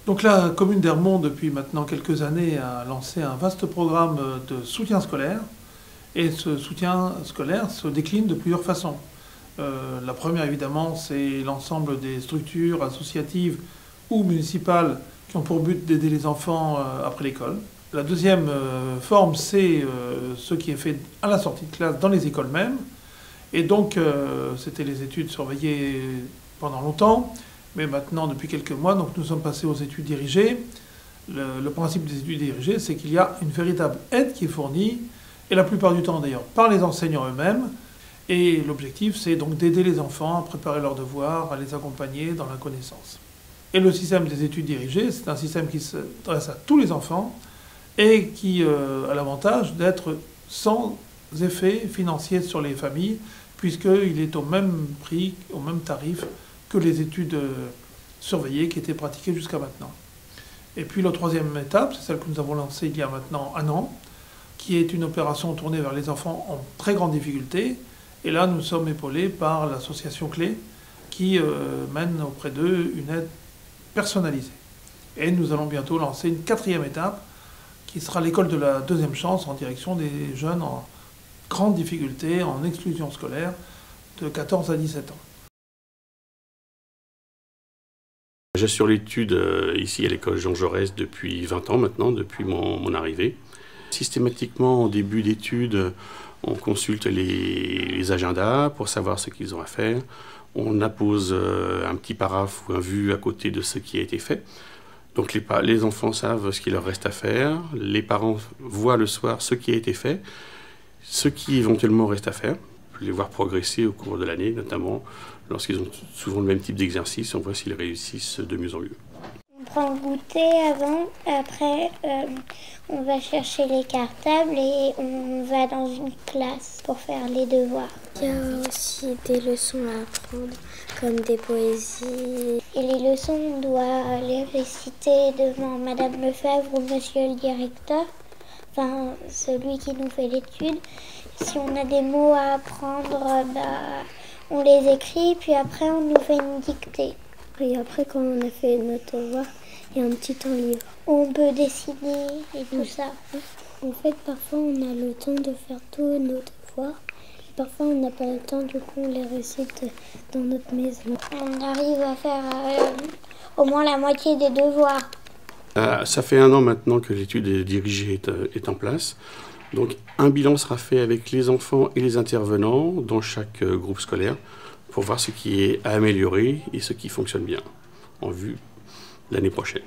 Donc la commune d'Ermont, depuis maintenant quelques années, a lancé un vaste programme de soutien scolaire. Et ce soutien scolaire se décline de plusieurs façons. La première, évidemment, c'est l'ensemble des structures associatives ou municipales qui ont pour but d'aider les enfants après l'école. La deuxième forme, c'est ce qui est fait à la sortie de classe dans les écoles mêmes. Et donc, c'était les études surveillées pendant longtemps. Mais maintenant, depuis quelques mois, donc, nous sommes passés aux études dirigées. Le principe des études dirigées, c'est qu'il y a une véritable aide qui est fournie, et la plupart du temps d'ailleurs par les enseignants eux-mêmes. Et l'objectif, c'est donc d'aider les enfants à préparer leurs devoirs, à les accompagner dans la connaissance. Et le système des études dirigées, c'est un système qui s'adresse à tous les enfants et qui a l'avantage d'être sans effet financier sur les familles, puisqu'il est au même prix, au même tarif que les études surveillées qui étaient pratiquées jusqu'à maintenant. Et puis la troisième étape, c'est celle que nous avons lancée il y a maintenant un an, qui est une opération tournée vers les enfants en très grande difficulté. Et là, nous sommes épaulés par l'association Clé, qui mène auprès d'eux une aide personnalisée. Et nous allons bientôt lancer une quatrième étape, qui sera l'école de la deuxième chance en direction des jeunes en grande difficulté, en exclusion scolaire, de 14 à 17 ans. J'assure l'étude ici à l'école Jean Jaurès depuis 20 ans maintenant, depuis mon arrivée. Systématiquement, en début d'études, on consulte les agendas pour savoir ce qu'ils ont à faire. On appose un petit paraphe ou un vu à côté de ce qui a été fait. Donc les enfants savent ce qu'il leur reste à faire. Les parents voient le soir ce qui a été fait, ce qui éventuellement reste à faire. On peut les voir progresser au cours de l'année, notamment lorsqu'ils ont souvent le même type d'exercice. On voit s'ils réussissent de mieux en mieux. On prend le goûter avant, après on va chercher les cartables et on va dans une classe pour faire les devoirs. Il y a aussi des leçons à apprendre, comme des poésies. Et les leçons, on doit les réciter devant Madame Lefebvre ou Monsieur le directeur, enfin celui qui nous fait l'étude. Si on a des mots à apprendre, on les écrit, puis après on nous fait une dictée. Et après, quand on a fait notre devoir, il y a un petit temps libre. On peut dessiner et tout ça. En fait, parfois, on a le temps de faire tous nos devoirs. Et parfois, on n'a pas le temps, du coup, on les récite dans notre maison. On arrive à faire au moins la moitié des devoirs. Ça fait 1 an maintenant que l'étude dirigée est en place. Donc, un bilan sera fait avec les enfants et les intervenants dans chaque groupe scolaire, pour voir ce qui est à améliorer et ce qui fonctionne bien, en vue de l'année prochaine.